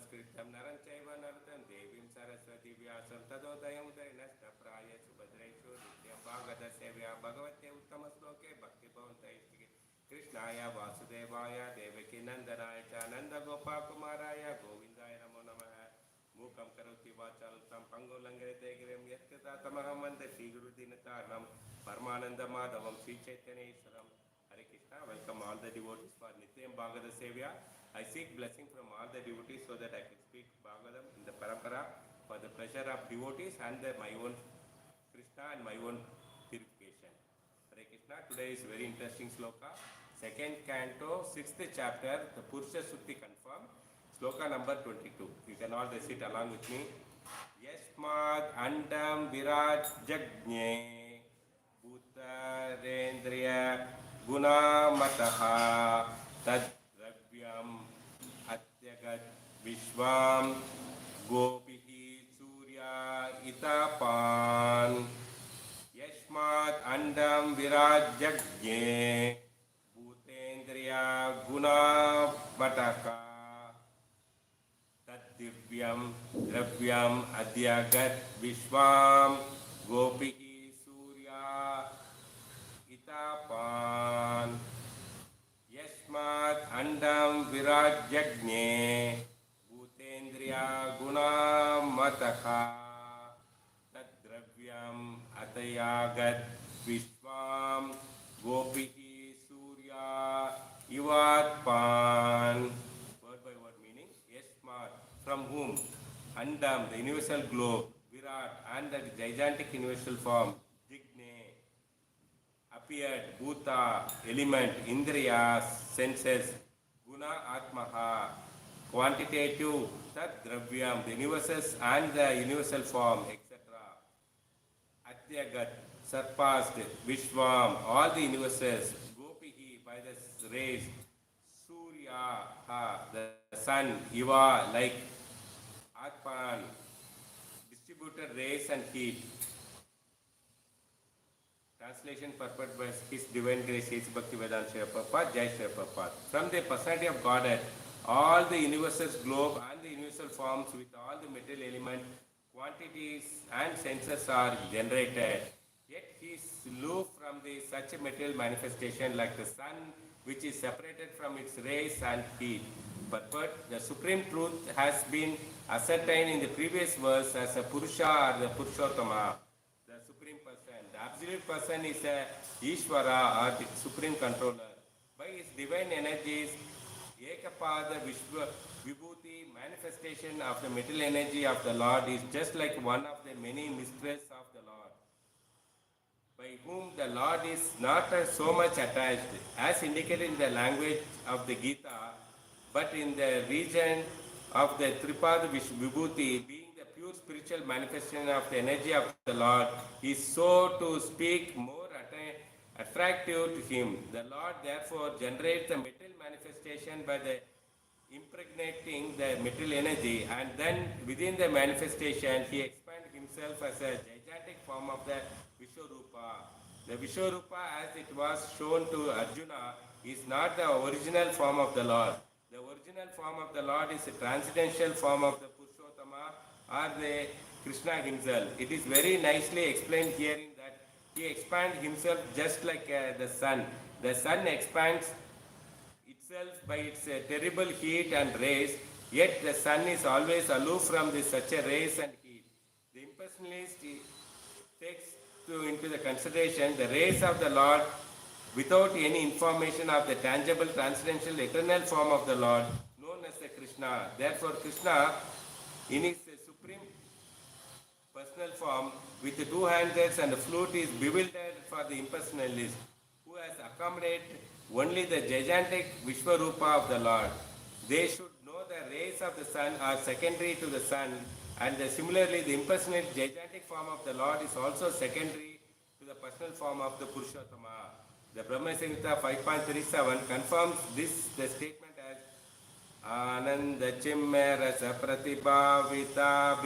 नमस्कृत्यं नरं चैव नरोत्तमं देवीं सरस्वती व्यासं तदोदयमुदयनस्तप्राय सुभद्रेषु नित्यं भागवतसेव्या भगवते उत्तमश्लोके भक्तिभवन्तैष्टिके कृष्णाय वासुदेवाय देवकीनन्दनाय च नन्दगोपाकुमाराय गोविन्दाय नमो नमः मूकं करोति वाचालं पङ्गुलङ्घयते गिरिं यत्कृतातमहं वन्दे श्रीगुरुदीनतारणं परमानन्दमाधवं श्रीचैतन्येश्वरं Hare Krishna, welcome all the devotees for Nityam Bhagavata Sevya. I seek blessing from all the devotees so that I can speak Bhagavatam in the parampara for the pleasure of devotees and my own Krishna and my own purification. Hare Krishna, today is very interesting sloka. Second canto, 6th chapter, the Purusha Sutti confirmed. Sloka number 22. You can all recite along with me. Yasmad Andam Virat Jagnye Bhutarendriya Gunamataha Tad Dravyam Atyagat Vishwam Gopihi Surya Itapan Yashmat Andam Virajagye Bhutendriya Gunamataha Tad Dravyam Atyagat Vishwam Gopihi Itapan Yasmat Andam Virajagye Bhutendriya Gunamataka Tadravyam Atayagat Vishwam Gopihi Surya Ivatpan. Word by word meaning. Yasmat, from whom? Andam, the universal globe. Virat, and the gigantic universal form. Appeared, Bhuta, element, Indriya, senses, Guna, Atmaha, quantitative, Tat, Dravyam, the universes and the universal form, etc. Atyagat, surpassed, Vishwam, all the universes, Gopihi, by the rays, Surya, the sun, Iva, like Atman, distributed rays and heat. Translation purport by His Divine Grace H. Bhaktivedanta Srila Prabhupada, Jai Srila Prabhupada. From the personality of Godhead, all the universes, globe and the universal forms with all the material elements, quantities and senses are generated. Yet he is aloof from such a material manifestation like the sun, which is separated from its rays and heat. But the supreme truth has been ascertained in the previous verse as a Purusha or the Purushottama. The absolute person is a Ishvara or the supreme controller. By his divine energies, Ekapada Vibhuti, manifestation of the material energy of the Lord, is just like one of the many mysteries of the Lord, by whom the Lord is not so much attached, as indicated in the language of the Gita, but in the region of the Tripada Vibhuti, being the pure spiritual manifestation of the energy of the Lord, is so to speak more attractive to him. The Lord therefore generates the material manifestation by the impregnating the material energy, and then within the manifestation he expands himself as a gigantic form of the Vishwarupa. The Vishwarupa, as it was shown to Arjuna, is not the original form of the Lord. The original form of the Lord is a transcendental form of the Purushottama or the Krishna himself. It is very nicely explained here in that he expands himself just like the sun. The sun expands itself by its terrible heat and rays, yet the sun is always aloof from such a rays and heat. The impersonalist takes into the consideration the rays of the Lord without any information of the tangible, transcendental, eternal form of the Lord, known as the Krishna. Therefore, Krishna, in his supreme personal form, with the two hands and the flute, is bewildered for the impersonalist, who has accommodated only the gigantic Vishwarupa of the Lord. They should know the rays of the sun are secondary to the sun, and similarly, the impersonate gigantic form of the Lord is also secondary to the personal form of the Purushottama. The Brahma Samhita 5.37 confirms the statement as Ananda Chimme Rasa Pratibhavita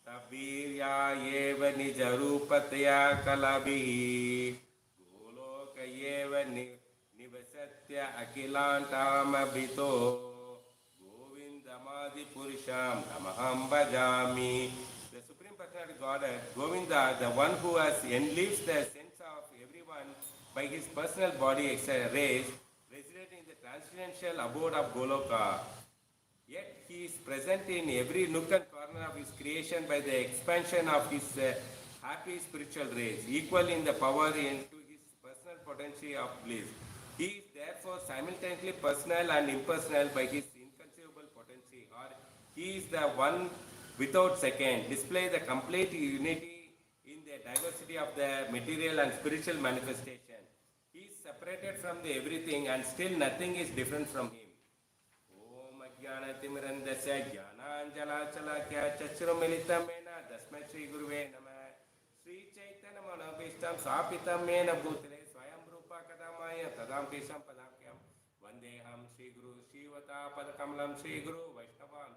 Tabirya Yeva Nijarupatya Kalabihi Goloka Yeva Nivasatya Akilantamabhito Adi Purusham Tamaham Bhajami. The Supreme Personality Godhead, Govinda, the one who has enleaves the sense of everyone by his personal body rays, residing in the transcendental abode of Goloka. Yet he is present in every nook and corner of his creation by the expansion of his happy spiritual rays, equal in the power into his personal potency of bliss. He is therefore simultaneously personal and impersonal by his inconceivable potency, or he is the one without second, display the complete unity in the diversity of the material and spiritual manifestation. He is separated from the everything and still nothing is different from him. Om Ajnanatimirandasya Jnananjalachalakya Chachurumilitam Mena Dasma Shri Guruve Namah Sri Chaitanya Manabhishtam Sapitam Mena Bhutale Swayam Rupa Kadamaya Tadam Kisham Padakyam Vandeham Shri Guru Shivata Padakamalam Shri Guru Vaishnavam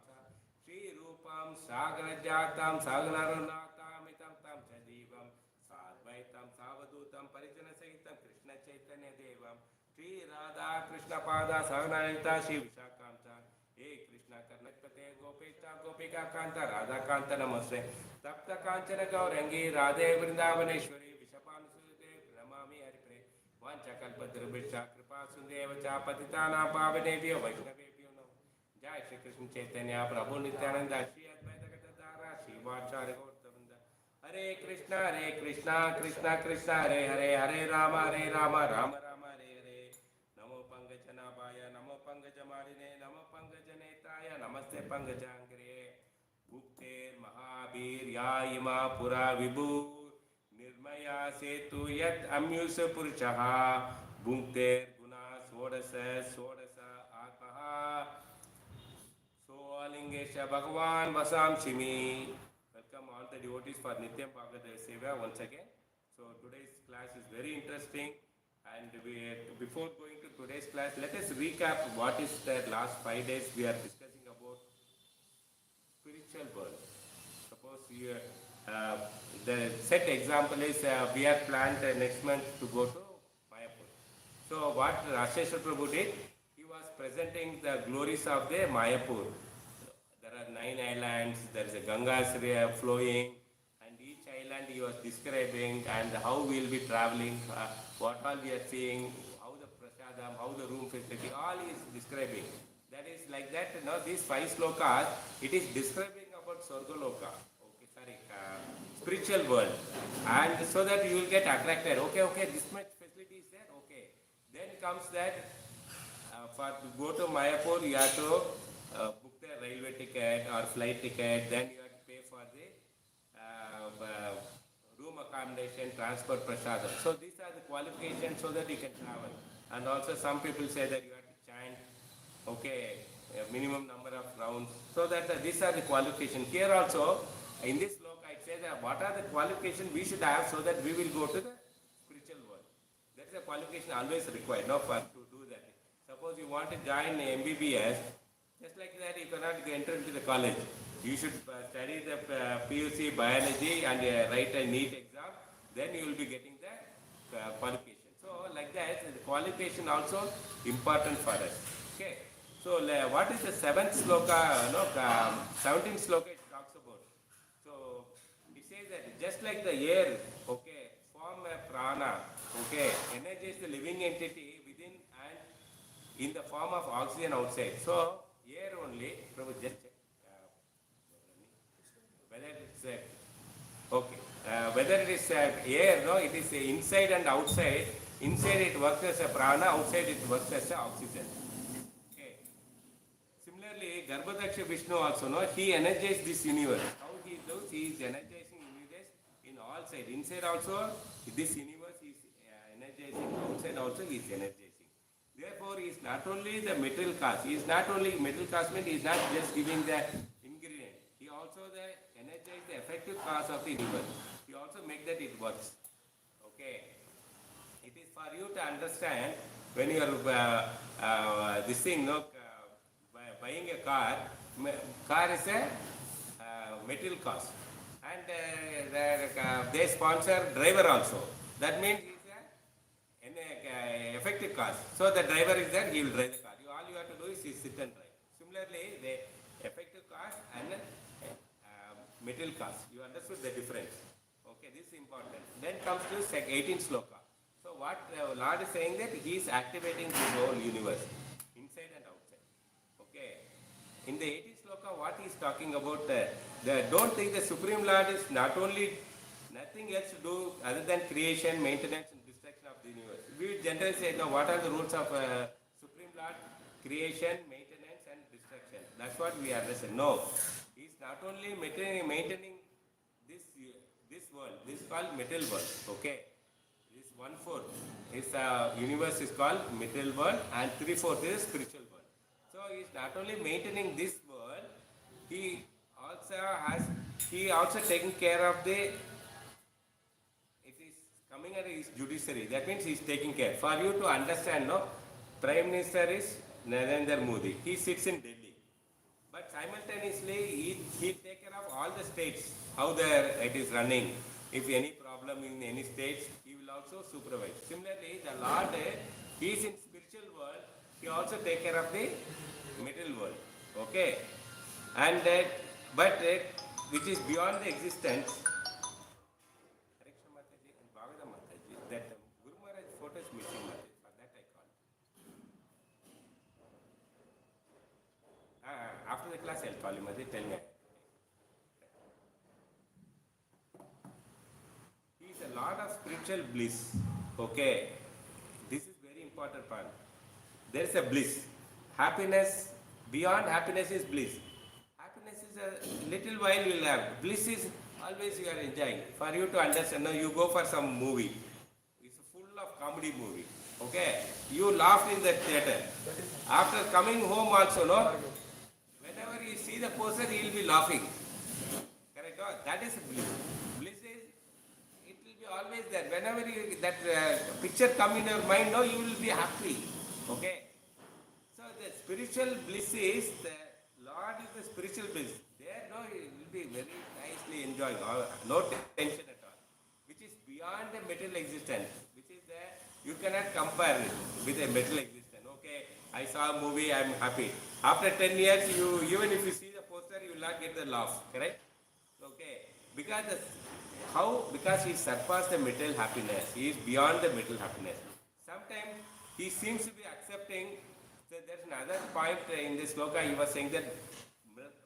Shri Rupam Sagarajatam Sagararunatam Itam Tam Chadivam Sadvaitam Savadutam Parijana Sahitam Krishna Chaitanya Devam Shri Radha Krishna Pada Saganayita Shri Vishakamcha Hey Krishna Karnatpate Gopeta Gopika Kanta Radha Kanta Namaste Tapta Kanchana Gaurangi Radhe Vrindavaneshwari Vishapan Sudhe Pranamami Haripre Vanchakalpadrubhisha Kripa Sundeva Chapatitana Pavanebhyo Vaishnavebhyo Namo Jai Shri Krishna Chaitanya Prabhu Nityananda Shri Advaita Gadadhara Shri Vachara Gautavanda Hare Krishna Krishna Krishna Hare Hare Hare Rama Rama Rama Namo Pangajanabhaya, Namo Pangajamarine, Namo Pangajanetaya, Namaste Pangajangre, Bhukter Mahabir Yayima Pura Vibhu, Nirmaya Setu Yat Amyusa Purchaha, Bhukter Guna Sodasa Atmaha, So Alingesha Bhagavan Vasam Shimi. Welcome all the devotees for Nityam Bhagavad Seva once again. So today's class is very interesting. And before going to today's class, let us recap what is the last 5 days we are discussing about spiritual world. Suppose the set example is we are planned next month to go to Mayapur. So what Rasheshwar Prabhu did, he was presenting the glories of the Mayapur. There are 9 islands, there is a Ganga flowing, and each island he was describing and how we will be traveling, what all we are seeing, how the prasadam, how the room facility, all is describing. That is like that, these 5 slokas, it is describing about Swargaloka, spiritual world. And so that you will get attracted, okay, this much facility is there, okay. Then comes that, to go to Mayapur, you have to book the railway ticket or flight ticket, then you have to pay for the room accommodation, transport, prasadam. So these are the qualifications so that you can travel. And also some people say that you have to chant, a minimum number of rounds. So that these are the qualifications. Here also, in this sloka, I say that what are the qualifications we should have so that we will go to the spiritual world. That is a qualification always required, for to do that. Suppose you want to join MBBS, just like that you cannot enter into the college. You should study the PUC biology and write a NEET exam, then you will be getting the qualification. So like that, the qualification also important for us. Okay. So what is the 7th sloka, 17th sloka it talks about. So it says that just like the air, form a prana, energize the living entity within and in the form of oxygen outside. So air only, Prabhu, just check. Whether it is air, it is inside and outside. Inside it works as a prana, outside it works as a oxygen. Okay. Similarly, Garbhadaksha Vishnu also, he energized this universe. How he does? He is energizing universe in all sides. Inside also, this universe is energizing. Outside also, he is energizing. Therefore, he is not only the material cause. He is not only material cause means he is not just giving the ingredient. He also energize the effective cause of the universe. He also make that it works. Okay. It is for you to understand when you are buying a car is a material cost. And they sponsor driver also. That means he is an effective cost. So the driver is there, he will drive the car. All you have to do is sit and drive. Similarly, effective cause and material cause. You understood the difference. Okay, this is important. Then comes to 18th sloka. So what Lord is saying that he is activating the whole universe, inside and outside. Okay. In the 18th sloka, what he is talking about, don't think the Supreme Lord is not only nothing else to do other than creation, maintenance, and destruction of the universe. We generally say, no, what are the rules of Supreme Lord? Creation, maintenance, and destruction. That's what we understand. No, he is not only maintaining this this world. This is called material world. Okay, this 1/4 is universe is called material world, and 3/4 is spiritual world. So he is not only maintaining this world, he also has taking care of the, it is coming under his judiciary. That means he is taking care. For you to understand, no, Prime Minister is Narendra Modi. He sits in Delhi. But simultaneously, he take care of all the states, how it is running. If any problem in any states, he will also supervise. Similarly, the Lord, he is in spiritual world. He also take care of the material world. Okay, and which is beyond the existence. Correction, Mataji and Bhagavad Mataji. That Guru Maharaj photo is missing, Mataji. For that I called. After the class, I'll call him. Tell me. He is a lot of spiritual bliss. Okay. This is very important part. There is a bliss. Happiness, beyond happiness is bliss. Happiness is a little while you will have. Bliss is always you are enjoying. For you to understand, now you go for some movie. It's full of comedy movie. Okay. You laugh in the theater. After coming home also, no? Whenever you see the poster, he will be laughing. Correct? That is bliss. Bliss is, it will be always there. Whenever that picture come in your mind, no, you will be happy. Okay? So the spiritual bliss is, the Lord is the spiritual bliss. There, no, you will be very nicely enjoying. No tension at all. Which is beyond the material existence. Which is there, you cannot compare it with a material existence. Okay, I saw a movie, I am happy. After 10 years, even if you see the poster, you will not get the laugh, correct? Okay, because he surpassed the material happiness. He is beyond the material happiness. Sometimes he seems to be accepting. So there's another point in this sloka. He was saying that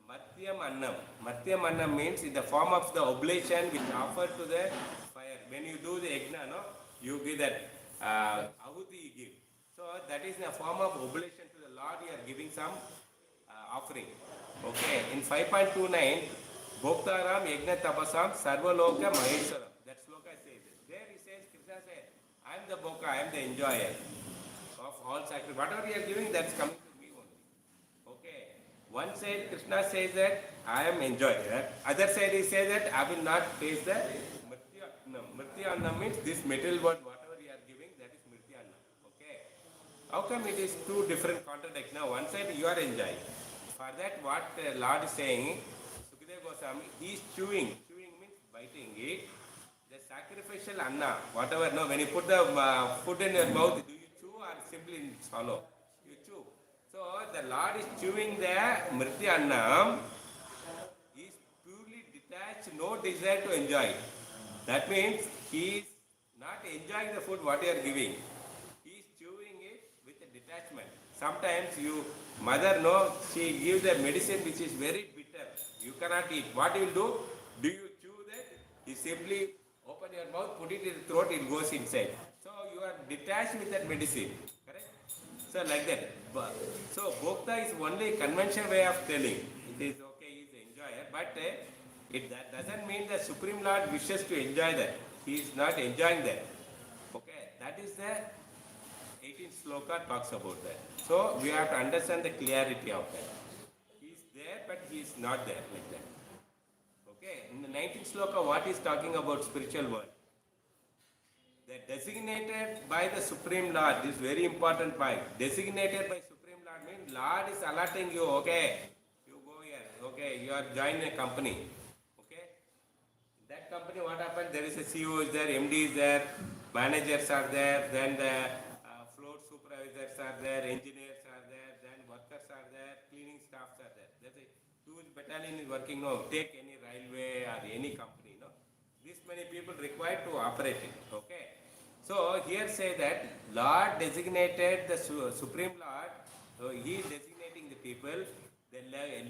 Matyam Annam. Matyam Annam means in the form of the oblation which offered to the fire. When you do the yajna, no, you give that ahuti you give. So that is in the form of oblation to the Lord. You are giving some offering. Okay. In 5.29, Bhoktaram Yajna Tapasam Sarvaloka Maheshwaram. That sloka says it. There he says, Krishna says, I am the Bhoka, I am the enjoyer of all sacrifice. Whatever you are giving, that's coming to me only. Okay. One side, Krishna says that I am enjoyer. Other side, he says that I will not taste the Mritya Annam means this material world, whatever you are giving, that is Mritya Annam. Okay. How come it is two different contradicts? Now, one side you are enjoying. For that, what Lord is saying, Sukadeva Goswami, he is chewing. Chewing means biting it. The sacrificial anna, whatever, no, when you put the food in your mouth, do you chew or simply swallow? You chew. So the Lord is chewing the Mritya Annam. He is purely detached, no desire to enjoy it. That means he is not enjoying the food what you are giving. He is chewing it with a detachment. Sometimes mother, no, she gives the medicine which is very bitter. You cannot eat. What you will do? Do you chew that? You simply open your mouth, put it in the throat, it goes inside. So you are detached with that medicine. Correct? So like that. So Bhokta is only conventional way of telling. It is okay, he is the enjoyer. But that doesn't mean the Supreme Lord wishes to enjoy that. He is not enjoying that. Okay. That is the 18th sloka talks about that. So we have to understand the clarity of that. He is there, but he is not there like that. Okay. In the 19th sloka, what is talking about spiritual world? The designated by the Supreme Lord. This is very important point. Designated by Supreme Lord means Lord is allotting you. Okay, you go here. Okay, you are joining a company. Okay, that company, what happened? There is a CEO is there, MD is there, managers are there, then the floor supervisors are there, engineers are there, then workers are there, cleaning staffs are there. That's it. battalion is working, no, take any railway or any company, no. This many people required to operate it, okay. So here say that Lord designated the Supreme Lord, so he is designating the people, the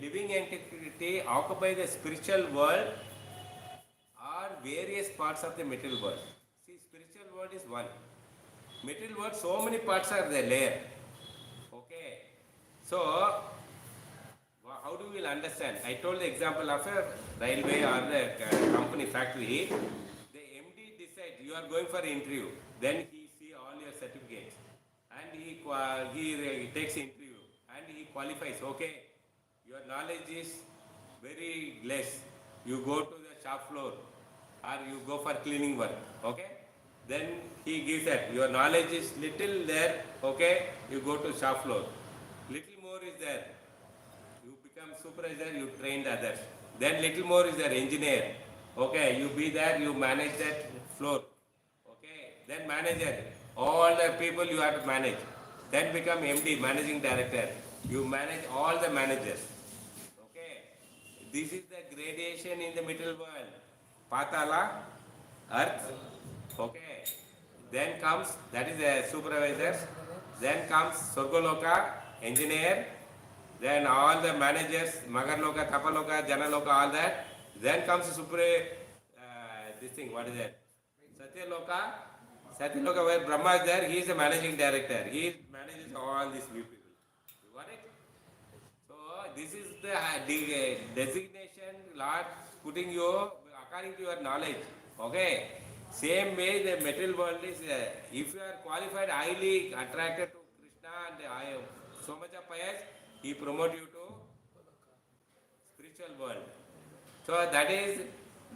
living entity occupy the spiritual world or various parts of the material world. See, spiritual world is one. Material world, so many parts are there. Okay. So, how do we will understand? I told the example of a railway or the company factory. The MD decides you are going for interview. Then he see all your certificates and he takes interview and he qualifies. Okay, your knowledge is very less. You go to the shop floor or you go for cleaning work. Okay. Then he gives that. Your knowledge is little there. Okay. You go to shop floor. Little more is there. You become supervisor, you train others. Then little more is there, engineer. Okay, you be there, you manage that floor. Okay, then manager. All the people you have to manage. Then become MD, managing director. You manage all the managers. Okay, this is the gradation in the middle world. Patala, earth. Okay, then comes, that is the supervisors. Then comes Sorgoloka, engineer. Then all the managers, Magarloka, Tapaloka, Janaloka, all that. Then comes this thing, what is that? Satyaloka, where Brahma is there, he is the managing director. He manages all these people. You got it? So, this is the designation Lord putting you according to your knowledge. Okay? Same way the material world is, if you are qualified, highly attracted to Krishna and so much of pious, he promote you to spiritual world. So that is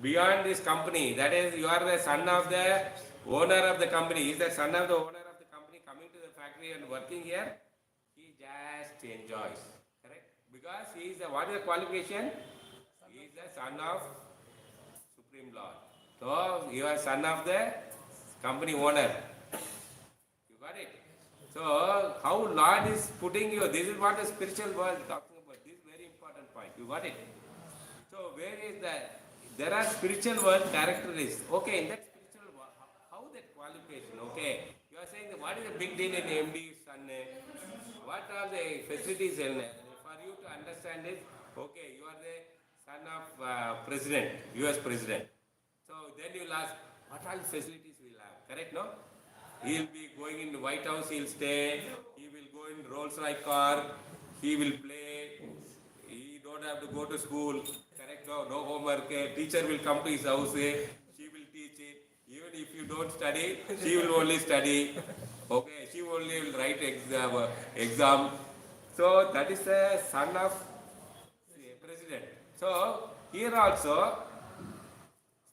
beyond this company. That is, you are the son of the owner of the company. He is the son of the owner of the company coming to the factory and working here. He just enjoys. Correct? Because he is the, what is the qualification? He is the son of Supreme Lord. So you are son of the company owner. You got it? So, how Lord is putting you, this is what the spiritual world is talking about. This is very important point. You got it? So, where is that? There are spiritual world characteristics. Okay, in that spiritual world, how that qualification? Okay, you are saying that what is the big deal in MD's son? What are the facilities? For you to understand it, okay, you are the son of president, US president. So, then you will ask, what all facilities we will have? Correct, no? He will be going in the White House, he will stay, he will go in Rolls Royce car, he will play, he don't have to go to school, correct, no homework, teacher will come to his house, she will teach it, even if you don't study, she will only study, okay, she only will write exam. So that is the son of president. So here also,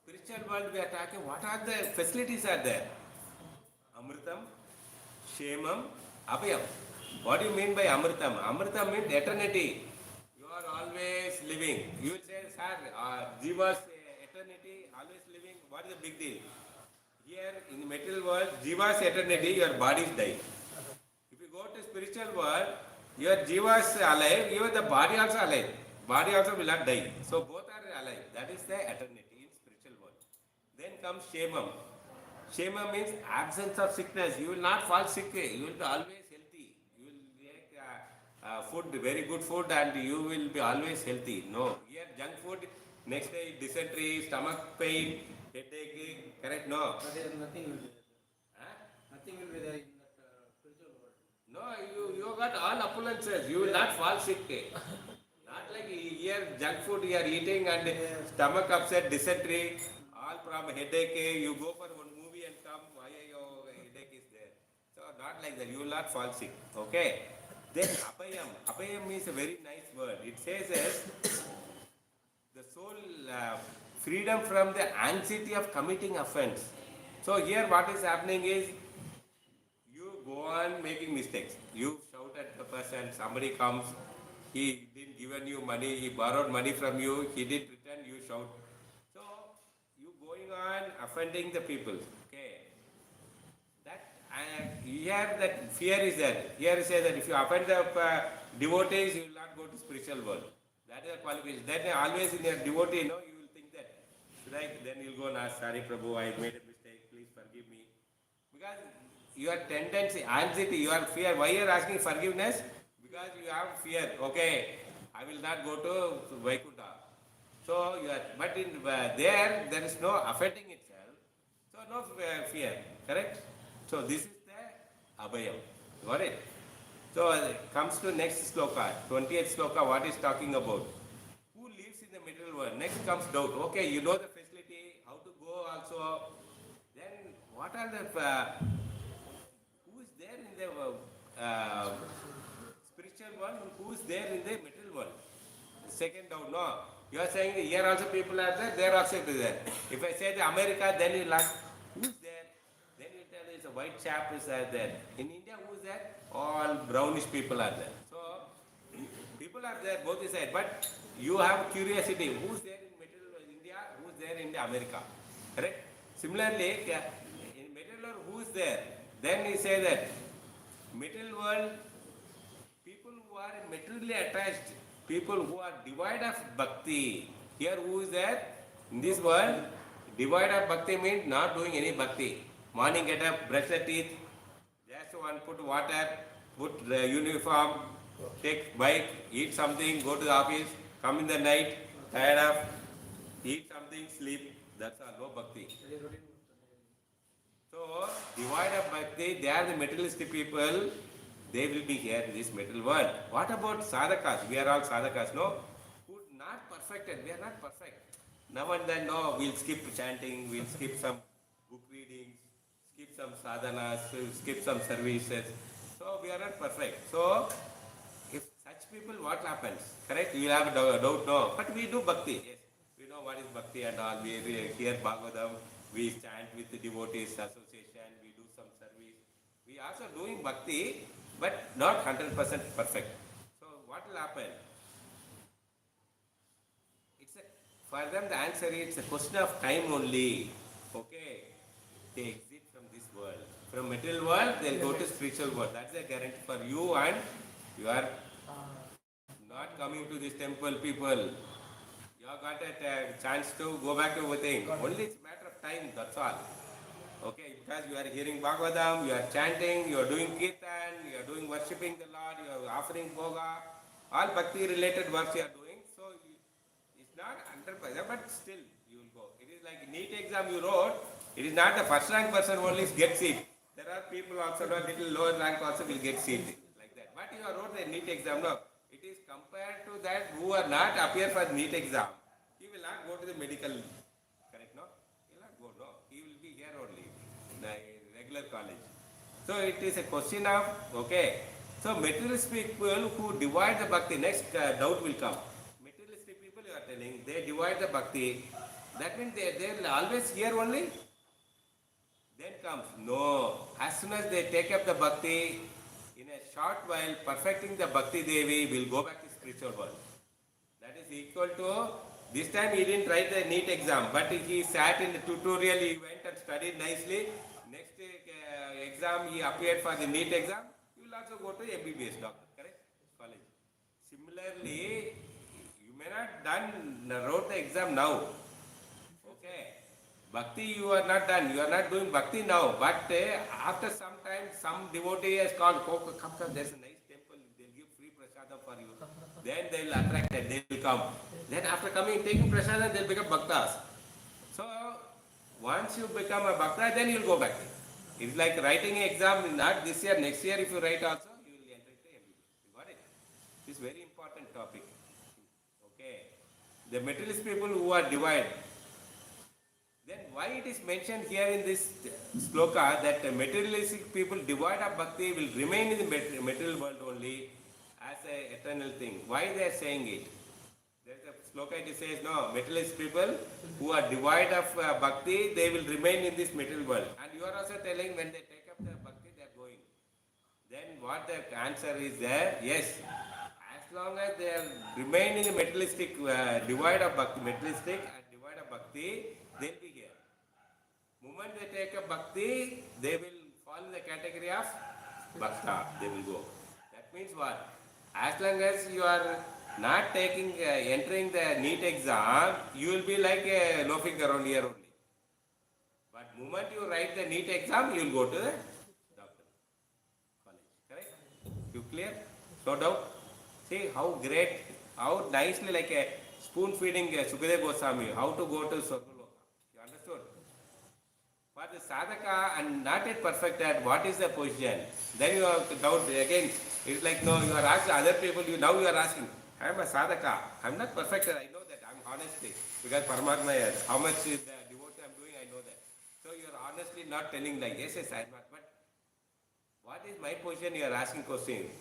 spiritual world we are talking, what are the facilities are there? Amritam, Shemam, Abhayam. What do you mean by Amritam? Amritam means eternity. You are always living. You will say, sir, Jiva's eternity, always living. What is the big deal? Here in the material world, Jiva's eternity, your body is dying. If you go to spiritual world, your Jiva is alive, even the body also alive. Body also will not die. So both are alive. That is the eternity in spiritual world. Then comes Shemam. Shema means absence of sickness. You will not fall sick. You will be always healthy. You will take food, very good food, and you will be always healthy. No. Here, junk food, next day, dysentery, stomach pain, headache, correct? No. Nothing will be there. Huh? Nothing will be there in that spiritual world. No, you got all opulences. You will not fall sick. Not like here, junk food you are eating and stomach upset, dysentery, all from headache. You go for one movie and come, why your headache is there. So not like that. You will not fall sick. Okay. Then apayam. Apayam is a very nice word. It says as the soul freedom from the anxiety of committing offense. So here what is happening is you go on making mistakes. You shout at the person, somebody comes, he didn't given you money, he borrowed money from you, he didn't return, you shout. So you going on offending the people. Okay. That here that fear is there. Here it says that if you offend the devotees, you will not go to spiritual world. That That is the qualification. Then always in your devotee, you will think that, right? Then you'll go and ask, sorry Prabhu, I made a mistake, please forgive me. Because your tendency, anxiety, your fear, why you are asking forgiveness? Because you have fear, okay, I will not go to Vaikuntha. So you are, but in there is no affecting itself. So no fear, correct? So this is the abhayam. Got it? So comes to next sloka, 20th sloka, what is talking about? Who lives in the material world? Next comes doubt. Okay, you know the facility, how to go also. Then what are the, who is there in the spiritual world and who is there in the material world? Second doubt, no. You are saying here also people are there also there. If I say the America, then you will ask, who is there? Then you tell it's a white chap is there. In India, who is there? All brownish people are there. So, people are there both sides. But you have curiosity, who is there in material India, who is there in the America? Correct? Similarly, in material world, who is there? Then you say that material world, people who are materially attached, people who are devoid of bhakti. Here who is there? In this world, devoid of bhakti means not doing any bhakti. Morning get up, brush the teeth, just one put water, put the uniform, take bike, eat something, go to the office, come in the night, tired of, eat something, sleep. That's all, no bhakti. So, devoid of bhakti, they are the materialistic people. They will be here in this material world. What about sadhakas? We are all sadhakas, no? Who not perfected. We are not perfect. Now and then, no, we'll skip chanting, we'll skip some book readings, skip some sadhanas, skip some services. So we are not perfect. So if such people, what happens? Correct? You will have a doubt, no. But we do bhakti. Yes. We know what is bhakti and all. We hear Bhagavatam, we chant with the devotees association, we do some service. We also doing bhakti, but not 100% perfect. So what will happen? For them the answer is it's a question of time only. Okay, they exit from this world. From material world, they'll go to spiritual world. That's a guarantee for you, and you are not coming to this temple, people. You have got a chance to go back to everything. Only it's a matter of time, that's all. Okay, because you are hearing Bhagavatam, you are chanting, you are doing kirtan, you are doing worshipping the Lord, you are offering bhoga, all bhakti related works you are doing. So it's not 100%, but still you will go. It is like NEET exam you wrote, it is not the first rank person only gets seat. There are people also, a little lower rank also will get seat like that. But you have wrote the NEET exam, no. It is compared to that who are not appear for the NEET exam. He will not go to the medical, correct, no? He will not go, no. He will be here only, in the regular college. So it is a question of, okay. So materialistic people who divide the bhakti, next doubt will come. Materialistic people you are telling, they divide the bhakti. That means they will always hear only. Then comes, no. As soon as they take up the bhakti, in a short while, perfecting the bhakti devi will go back to spiritual world. That is equal to, this time he didn't write the NEET exam, but he sat in the tutorial, he went and studied nicely. Next exam, he appeared for the NEET exam. You will also go to MBBS doctor, correct? College. Similarly, you may not wrote the exam now. Okay. Bhakti you are not done. You are not doing bhakti now. But after some time, some devotee has called, come, there's a nice temple. They'll give free prasadam for you. Then they will attract and they will come. Then after coming, taking prasadam, they'll become bhaktas. So, once you become a bhakta, then you'll go back. It's like writing an exam, not this year, next year if you write also, you will enter the MBBS. You got it? It's very important topic. Okay. The materialist people who are divided. Then why it is mentioned here in this sloka that materialistic people devoid of bhakti will remain in the material world only as an eternal thing. Why they are saying it? There is a sloka it says, no, materialist people who are devoid of bhakti, they will remain in this material world. And you are also telling when they take up the bhakti, they are going. Then what the answer is there? Yes. As long as they are remain in the materialistic, devoid of bhakti, materialistic and devoid of bhakti, they will be here. Moment they take up bhakti, they will fall in the category of bhakta. They will go. That means what? As long as you are not entering the NEET exam, you will be like loafing around here only. But moment you write the NEET exam, you will go to the doctor college. Correct? You clear? No doubt. See how great, how nicely like a spoon feeding Sukadeva Goswami, how to go to Swargaloka. You understood? For the sadhaka and not yet perfected, what is the position? Then you have to doubt again. It's like no, you are asking other people, now you are asking, I am a sadhaka, I am not perfected, I know that, I am honestly. Because Paramatma is, how much is the devotee I am doing, I know that. So you are honestly not telling like, yes, I am not. But what is my position you are asking question?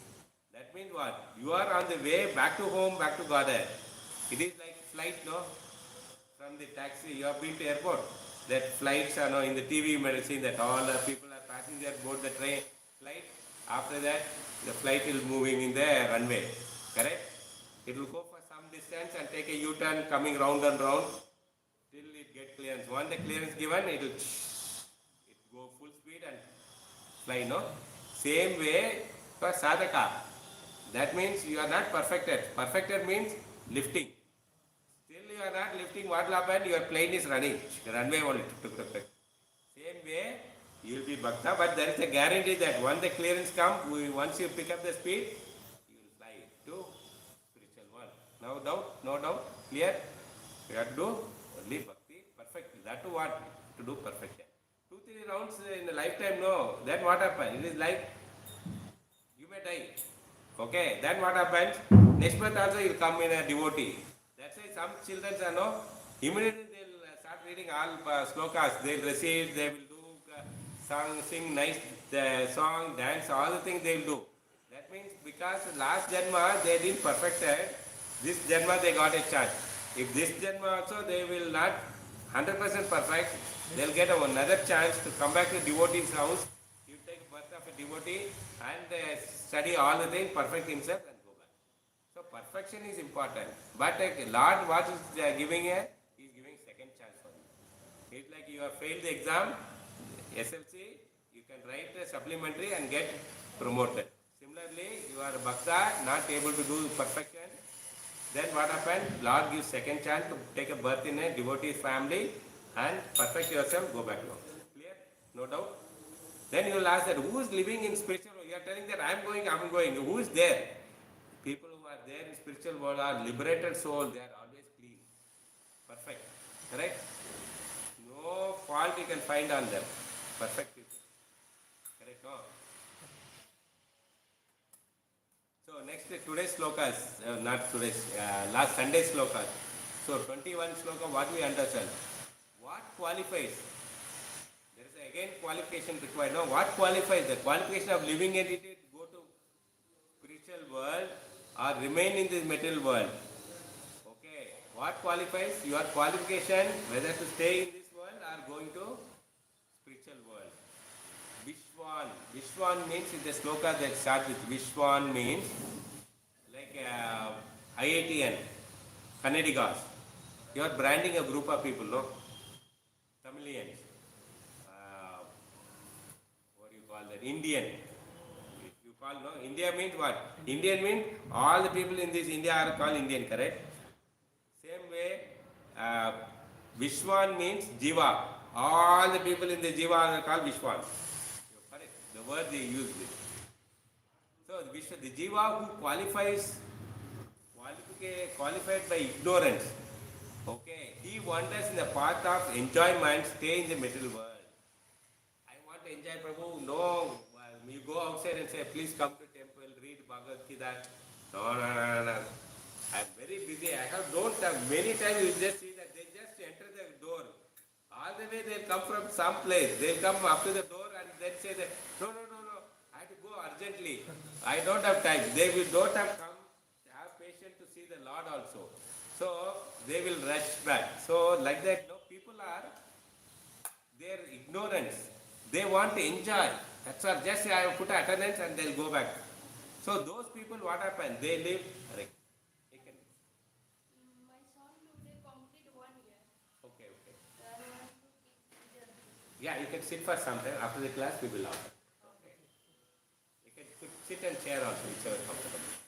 That means what? You are on the way back to home, back to Godhead. It is like flight, no? From the taxi, you have been to airport. That flights are now in the TV, you might have seen that all the people are passengers board the train flight. After that, the flight will moving in the runway. Correct? It will go for some distance and take a U-turn coming round and round till it get clearance. Once the clearance given, it will go full speed and fly, no? Same way for sadhaka. That means you are not perfected. Perfected means lifting. Still you are not lifting, what will happen? Your plane is running. Runway only. Same way, you will be bhakta, but there is a guarantee that once the clearance comes, once you pick up the speed, you will fly to spiritual world. No doubt? No doubt? Clear? You have to do only bhakti perfectly. That too what? To do perfection. 2-3 rounds in a lifetime, no. Then what happens? It is like you may die. Okay, then what happens? Next month also you will come in a devotee. That's why some children are no, immediately they will start reading all slokas. They will recite, they will do sing nice song, dance, all the things they will do. That means because last Janma they didn't perfected, this Janma they got a chance. If this Janma also they will not 100% perfect, they will get another chance to come back to devotee's house. You take birth of a devotee and study all the things, perfect himself and go back. So perfection is important. But Lord what is giving here? He is giving second chance for you. It's like you have failed the exam, SLC, you can write a supplementary and get promoted. Similarly, you are Bhakta, not able to do perfection. Then what happened? Lord gives second chance to take a birth in a devotee family and perfect yourself, go back home. Clear? No doubt? Then you will ask that who is living in spiritual world? You are telling that I am going. Who is there? People who are there in spiritual world are liberated souls. They are always clean. Perfect. Correct? No fault you can find on them. Perfect people. Correct? No? So next today's slokas, not today's, last Sunday's slokas. So 21 sloka, what we understand? What qualifies? There is again qualification required. Now what qualifies? The qualification of living entity to go to spiritual world or remain in this material world. Okay. What qualifies? Your qualification whether to stay in this world or going to spiritual world. Vishwan. Vishwan means in the sloka that starts with Vishwan means like IITN, Kannadigas. You are branding a group of people, no? Tamilians. What do you call that? Indian. You call, no? India means what? Indian means all the people in this India are called Indian, correct? Same way, Vishwan means Jiva. All the people in the Jiva are called Vishwan. Correct? The word they use this. So the Jiva who qualified by ignorance. Okay, he wanders in the path of enjoyment, stay in the material world. I want to enjoy Prabhu. No, you go outside and say, please come to temple, read Bhagavad Gita. No. I am very busy. Don't have many times you just see that they just enter the door. All the way they'll come from some place. They'll come up to the door and then say that, no. I have to go urgently. I don't have time. They don't have come, have patience to see the Lord also. So they will rush back. So like that, no, people are their ignorance. They want to enjoy. That's all. Just I put attendance and they'll go back. So those people, what happens? They live. My son today complete 1 year. Okay. I want to teach them. Yeah, you can sit for some time. After the class, we will offer. Okay. You can sit and chair also, whichever comfortable.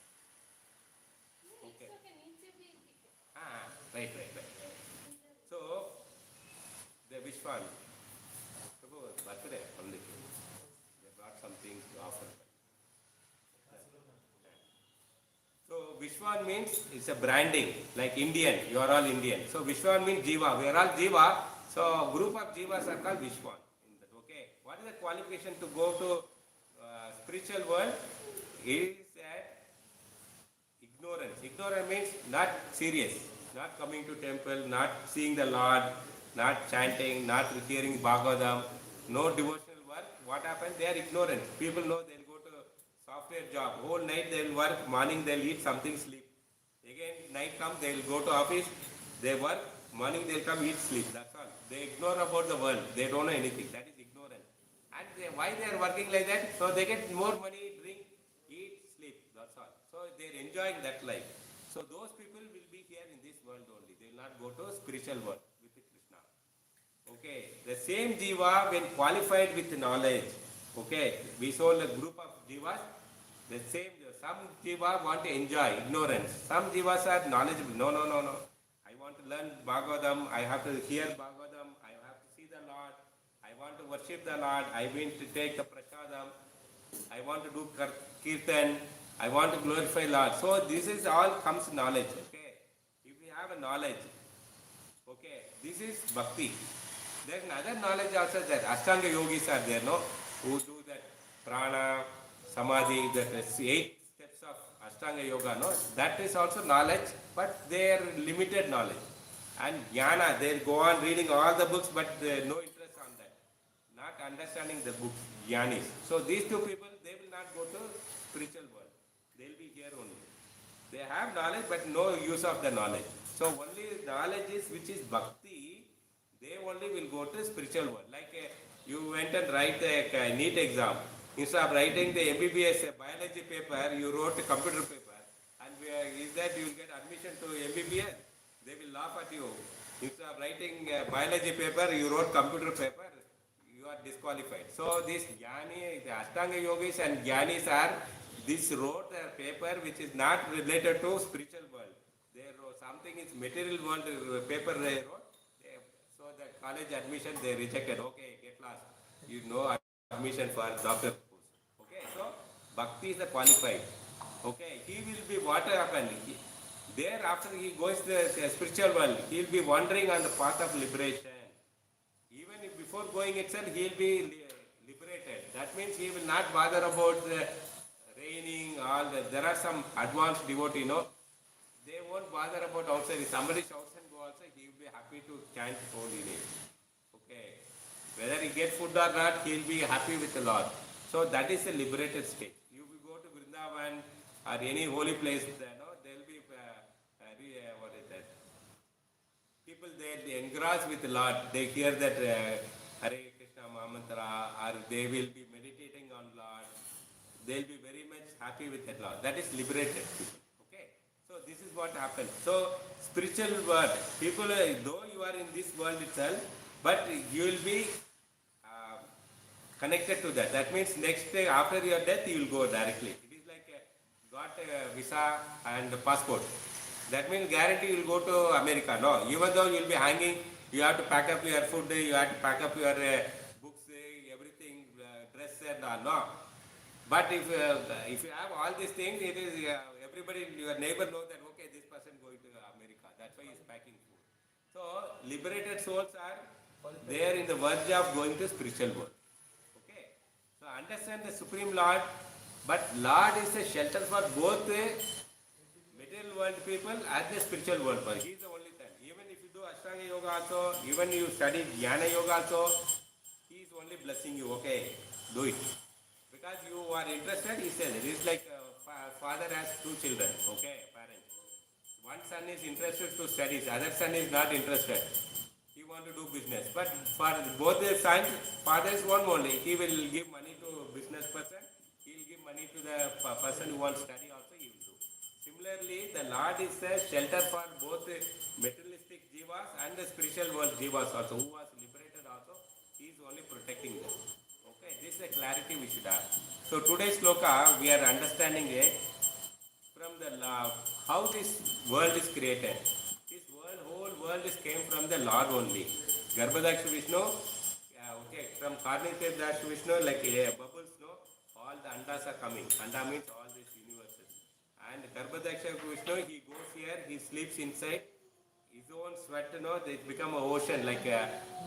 It's a Right. So, the Vishwan, Prabhu, birthday only. They brought something to offer. So Vishwan means it's a branding, like Indian, you are all Indian. So Vishwan means Jiva, we are all Jiva. So group of Jivas are called Vishwan. In that, okay. What is the qualification to go to spiritual world? Is that ignorance. Ignorance means not serious, not coming to temple, not seeing the Lord, not chanting, not hearing Bhagavatam, no devotional work. What happens? They are ignorant. People know they'll go to software job. Whole night they'll work, morning they'll eat something, sleep. Again, night comes, they'll go to office, they work, morning they'll come, eat, sleep. That's all. They ignore about the world. They don't know anything. That is ignorance. And why they are working like that? So they get more money, drink, eat, sleep. That's all. So they are enjoying that life. So those people will be here in this world only. They will not go to spiritual world with Krishna. Okay. The same jiva when qualified with knowledge. Okay. We saw a group of jivas. The same. Some jiva want to enjoy ignorance. Some jivas are knowledgeable. No. I want to learn Bhagavatam. I have to hear Bhagavatam. I have to see the Lord. I want to worship the Lord. I want to take the prasadam. I want to do kirtan. I want to glorify Lord. So this is all comes knowledge. Okay. If we have a knowledge, okay, this is bhakti. There is another knowledge also that Ashtanga yogis are there, no? Who do that prana, samadhi, that 8 steps of Ashtanga yoga, no? That is also knowledge, but they are limited knowledge. And jnana, they go on reading all the books, but no interest on that. Not understanding the books, jnanis. So these two people, they will not go to spiritual world. They will be here only. They have knowledge, but no use of the knowledge. So only knowledge is which is bhakti, they only will go to spiritual world. Like you went and write a NEET exam. Instead of writing the MBBS biology paper, you wrote a computer paper. And is that you will get admission to MBBS? They will laugh at you. Instead of writing a biology paper, you wrote computer paper, you are disqualified. So this jnani, the Ashtanga yogis and jnanis are, this wrote a paper which is not related to spiritual world. They wrote something is material world paper they wrote. So the college admission they rejected. Okay, get lost. You know admission for doctor course. Okay, so bhakti is the qualified. Okay, he will be what happened. There after he goes to the spiritual world, he will be wandering on the path of liberation. Even if before going itself, he will be liberated. That means he will not bother about the raining, all that. There are some advanced devotees, they won't bother about outside. If somebody shouts and go outside, he will be happy to chant holy name. Okay. Whether he gets food or not, he will be happy with the Lord. So that is a liberated state. You will go to Vrindavan or any holy place, there will be, what is that? People there, they engross with the Lord. They hear that Hare Krishna Mahamantra, or they will be meditating on Lord. They will be very much happy with that Lord. That is liberated people. Okay. So this is what happens. So spiritual world, people, though you are in this world itself, but you will be connected to that. That means next day after your death, you will go directly. It is like got a visa and a passport. That means guarantee you will go to America. No, even though you will be hanging, you have to pack up your food, you have to pack up your books, everything, dress and all. No. But if you have all these things, it is everybody, your neighbor knows that okay, this person going to America. That's why he is packing food. So liberated souls are there in the verge of going to spiritual world. Okay. So understand the Supreme Lord, but Lord is a shelter for both the material world people and the spiritual world. He is the only thing. Even if you do Ashtanga Yoga also, even you study Jnana Yoga also, he is only blessing you. Okay, do it. Because you are interested, he says, it is like father has 2 children, okay, parents. One son is interested to studies, other son is not interested. He want to do business. But for both the sons, father is one only. He will give money to business person, he will give money to the person who wants to study also, he will do. Similarly, the Lord is a shelter for both the materialistic jivas and the spiritual world jivas also, who was liberated also, he is only protecting them. Okay, this is a clarity we should have. So today's sloka, we are understanding it from the how this world is created. This world, world is came from the Lord only. Garbhadaksha Vishnu, okay, from Karnitya Vishnu, like bubbles, no, all the andas are coming. Anda means all these universes. And Garbhadaksha Vishnu, he goes here, he sleeps inside. His own sweat, they become an ocean, like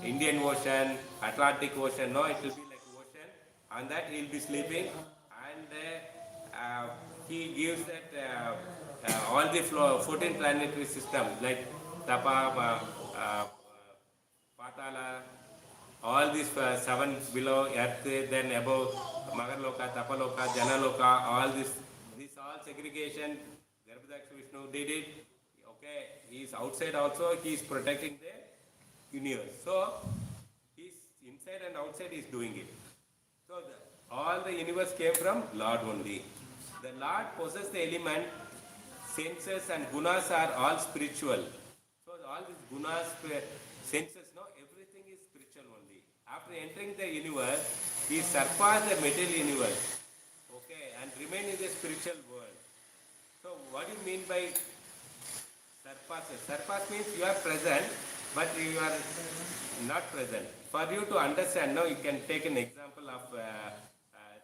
Indian Ocean, Atlantic Ocean, no, it will be like ocean. On that he'll be sleeping, and he gives that all the 14 planetary system, like Tapa, Patala, all these seven below earth, then above Magarloka, Tapaloka, Janaloka, all this all segregation, Garbhadaksha Vishnu did it. Okay, he is outside also, he is protecting the universe. So, he's inside and outside he is doing it. So, all the universe came from Lord only. The Lord possesses the element, senses and gunas are all spiritual. So, all these gunas, senses, no, everything is spiritual only. After entering the universe, he surpassed the material universe. Okay, and remain in the spiritual world. So, what do you mean by surpass? Surpass means you are present, but you are not present. For you to understand, now you can take an example of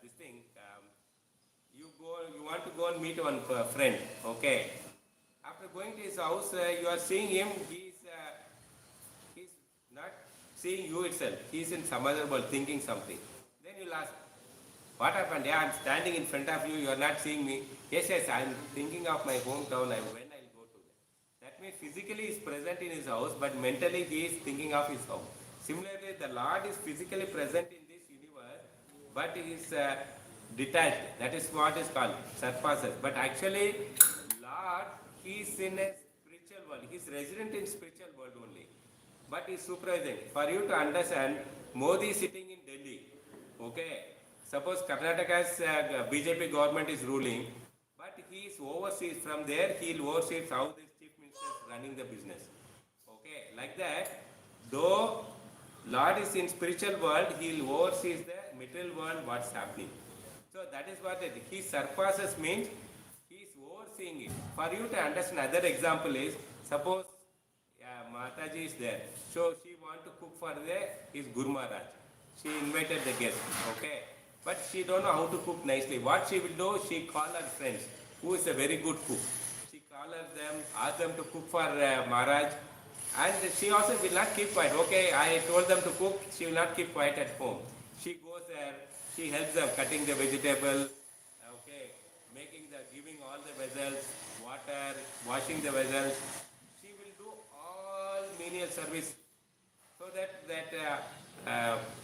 this thing. You want to go and meet one friend, okay? After going to his house, you are seeing him. He's not seeing you itself. He's in some other world, thinking something. Then you'll ask, what happened? Yeah, I'm standing in front of you. You are not seeing me. Yes, I'm thinking of my hometown. When I'll go to that. That means physically he is present in his house, but mentally he is thinking of his house. Similarly, the Lord is physically present in this universe, but he is detached. That is what is called surpasses. But actually, Lord, he is in a spiritual world. He is resident in spiritual world only. But he is supervising. For you to understand, Modi is sitting in Delhi. Okay. Suppose Karnataka's BJP government is ruling, but he is overseas. From there, he will oversee how the chief minister is running the business. Okay, like that, though Lord is in spiritual world, he will oversee the material world, what's happening. So that is what he surpasses means he is overseeing it. For you to understand, another example is, suppose Mataji is there. So she want to cook for his Guru Maharaj. She invited the guest. Okay. But she don't know how to cook nicely. What she will do, she call her friends, who is a very good cook. She call them, ask them to cook for Maharaj. And she also will not keep quiet. Okay, I told them to cook, she will not keep quiet at home. She goes there, she helps them cutting the vegetable, okay, giving all the vessels, water, washing the vessels. She will do all menial service. So that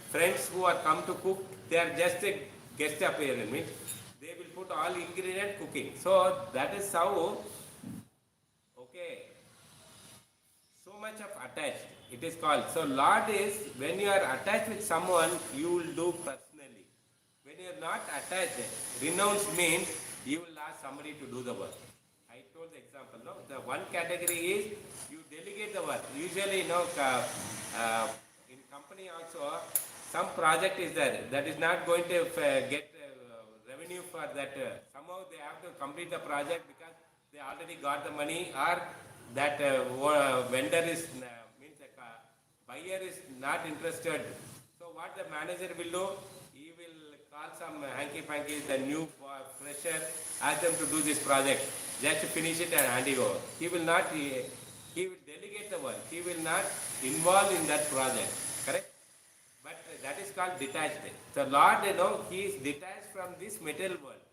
friends who are come to cook, they are just a guest appearance. Means they will put all ingredient cooking. So that is how, okay, so much of attached it is called. So Lord is, when you are attached with someone, you will do personally. When you are not attached, renounce means you will ask somebody to do the work. I told the example, no? The one category is you delegate the work. Usually, in company also, some project is there that is not going to get revenue for that. Somehow they have to complete the project because they already got the money, or that vendor is, means the buyer is not interested. So what the manager will do, he will call some hanky-panky, the new fresher, ask them to do this project. Just to finish it and hand it over. He will delegate the work. He will not involve in that project. Correct? But that is called detached. So Lord, he is detached from this material world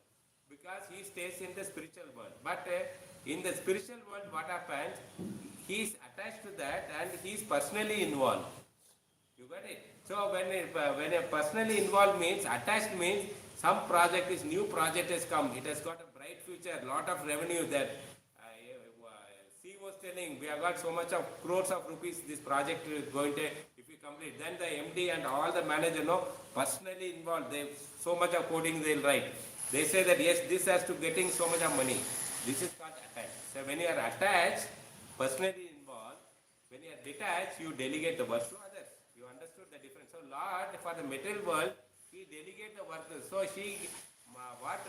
because he stays in the spiritual world. But in the spiritual world, what happens? He is attached to that and he is personally involved. You got it? So when a personally involved means, attached means, some project is, new project has come. It has got a bright future, lot of revenue that C was telling, we have got so much of crores of rupees, this project is going to, if we complete. Then the MD and all the manager, personally involved. They so much of coding they'll write. They say that yes, this has to getting so much of money. This is called attached. So when you are attached, personally involved, when you are detached, you delegate the work to others. You understood the difference. So Lord, for the material world, he delegate the work. So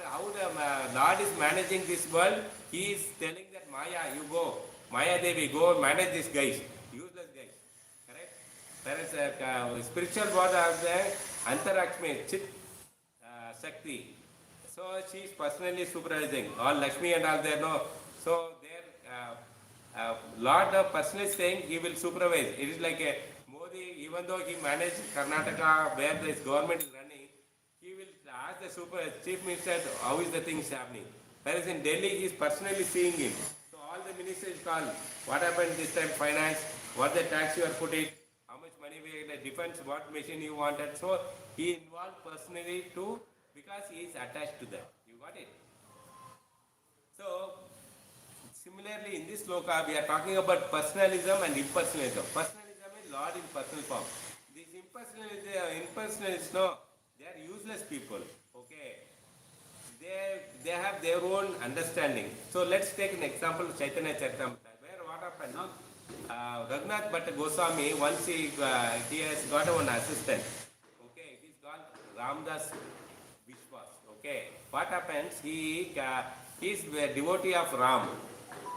how the Lord is managing this world, he is telling that Maya, you go. Maya Devi, go manage these guys. Whereas spiritual body have the Antarakshmi, Chit Shakti. So she is personally supervising. All Lakshmi and all there, no. So there, Lord personally saying he will supervise. It is like a Modi, even though he managed Karnataka where this government is running, he will ask the chief minister how is the things happening. Whereas in Delhi, he is personally seeing him. So all the ministers call, what happened this time, finance, what the tax you are putting, how much money we the defense, what machine you wanted. So he involved personally to, because he is attached to that. You got it? So similarly, in this sloka, we are talking about personalism and impersonalism. Personalism is Lord in personal form. These impersonalists, no, they are useless people. Okay, they have their own understanding. So let's take an example of Chaitanya Charitamrita, where what happened? No, Raghunath Bhatta Goswami once he has got one assistant. Okay, it is called Ramdas Vishwas. Okay, what happens? He is a devotee of Ram.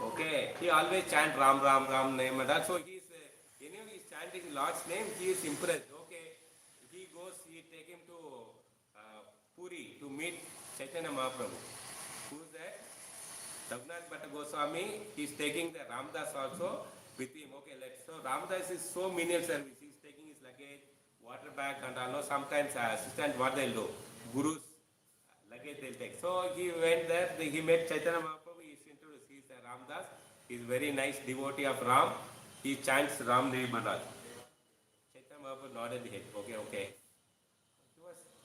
Okay, he always chant Ram, Ram, Ram name and that. So he is, anyway, he is chanting Lord's name, he is impressed. Okay, he goes, he take him to Puri to meet Chaitanya Mahaprabhu. Who is that? Raghunath Bhatta Goswami, he is taking the Ramdas also with him. Okay, so Ramdas is so menial service. He is taking his luggage, water bag and all. Sometimes assistant, what they'll do? Guru's luggage they'll take. So he went there, he met Chaitanya Mahaprabhu, he is introduced. He is Ramdas. He is very nice devotee of Ram. He chants Ram name and all. Chaitanya Mahaprabhu nodded his head. Okay, okay.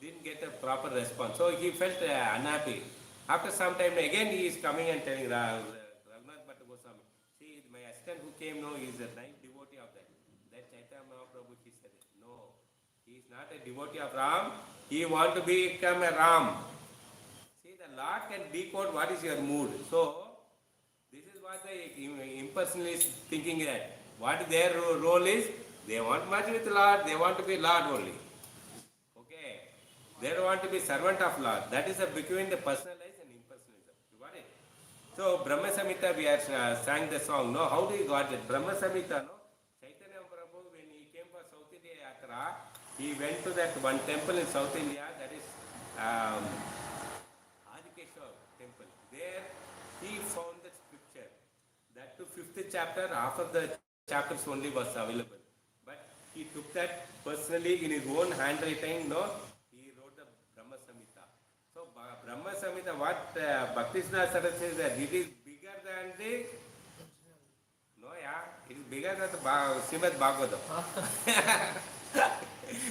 Didn't get a proper response. So he felt unhappy. After some time, again he is coming and telling Raghunath Bhatta Goswami, see, my assistant who came, no, he is a nice devotee of that. That Chaitanya Mahaprabhu, he said, no, he is not a devotee of Ram. He want to become a Ram. See, the Lord can decode what is your mood. So, this is what the impersonalist thinking that. What their role is, they want much with Lord, they want to be Lord only. Okay. They don't want to be servant of Lord. That is between the personalized and impersonalism. You got it? So, Brahma Samhita, we have sang the song. No, how do you got it? Brahma Samhita, no? Chaitanya Prabhu, when he came for South India Yatra, he went to that one temple in South India, that is Adikeshwar temple. There, he found the scripture. That to 5th chapter, half of the chapters only was available. But he took that personally in his own handwriting, no? He wrote the Brahma Samhita. So, Brahma Samhita, what Bhaktisna Saraswati says that it is bigger than the, no, yeah, it is bigger than the Srimad Bhagavatam.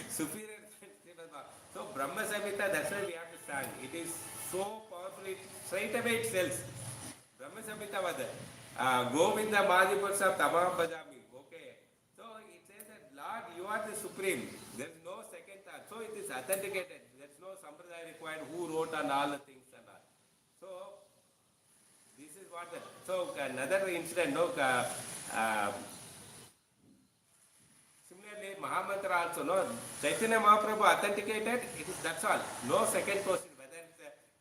Superior than Srimad Bhagavatam. So, Brahma Samhita, that's why we have to stand. It is so powerful, it straight away it sells. Brahma Samhita was there. Govinda Madhipursa Tamam Bhajami. Okay. So it says that Lord, you are the supreme. There is no second thought. So it is authenticated. There is no sampradaya required who wrote and all the things and all. So this is what the, so another incident, no, similarly Mahamantra also, no, Chaitanya Mahaprabhu authenticated, it is, that's all. No second question whether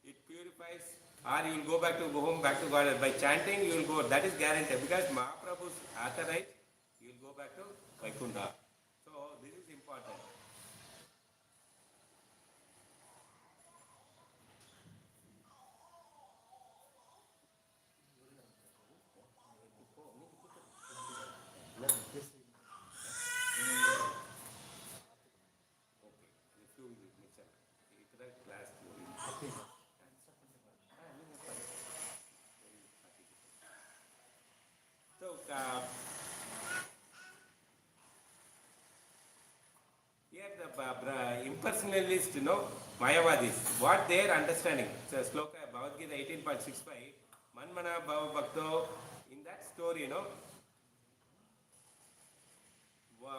it purifies or you will go back to home, back to God. By chanting, you will go. That is guaranteed because Mahaprabhu's authorized, you will go back to Vaikuntha. So this is important. So, here the impersonalists, you know, Mayavadis, what their understanding. So, Sloka, Bhagavad Gita 18.65, Manmana Bhava Bhakto, in that story, you know,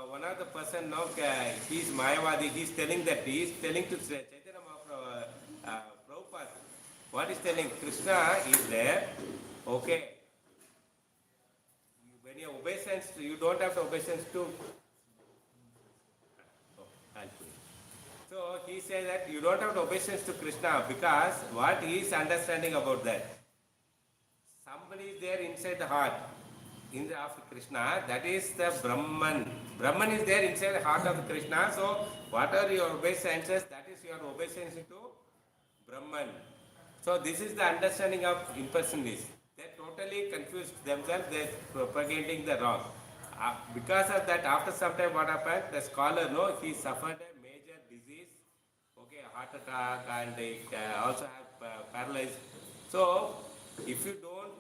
one of the person, no, he is Mayavadi, he is telling to Chaitanya Prabhupada, what is telling? Krishna is there, okay. When you obeisance, you don't have to obeisance to. So he says that you don't have to obeisance to Krishna because what he is understanding about that. Somebody is there inside the heart of Krishna, that is the Brahman. Brahman is there inside the heart of Krishna. So whatever your obeisances, that is your obeisance to Brahman. So this is the understanding of impersonalists. They totally confused themselves. They propagating the wrong. Because of that, after some time, what happened? The scholar, no, he suffered a major disease, okay, heart attack, and they also have paralyzed. So, if you don't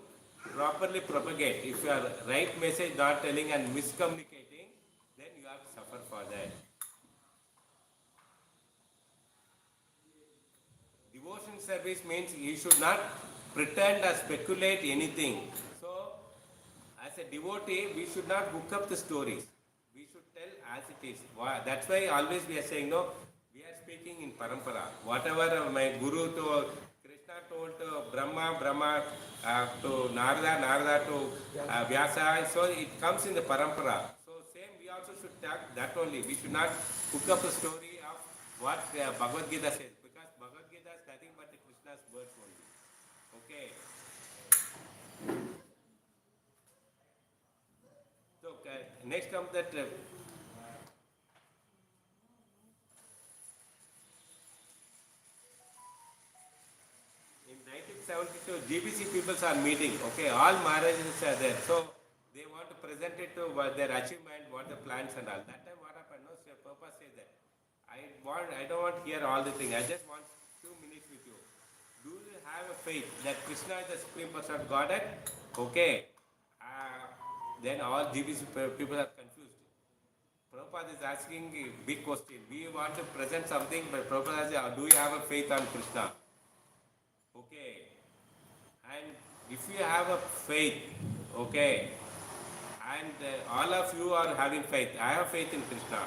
properly propagate, if you are right message not telling and miscommunicating, then you have to suffer for that. Devotion service means you should not pretend or speculate anything. So, as a devotee, we should not hook up the stories. We should tell as it is. That's why always we are saying, no, we are speaking in parampara. Whatever my guru to Krishna told to Brahma, Brahma to Narada, Narada to Vyasa, so it comes in the parampara. So same we also should talk that only. We should not hook up a story of what Bhagavad Gita says, because Bhagavad Gita is nothing but Krishna's words only. Okay. So next comes that in 1972 GBC peoples are meeting. Okay, all Maharajas are there. So they want to present it to their achievement, what the plans and all. That time what happened? No, so Prabhupada says that I don't want to hear all the thing. I just want 2 minutes with you. Do you have a faith that Krishna is the Supreme Person of Godhead? Okay. Then all GBC people are confused. Prabhupada is asking a big question. We want to present something, but Prabhupada says, do you have a faith on Krishna? Okay. And if you have a faith, okay, and all of you are having faith, I have faith in Krishna.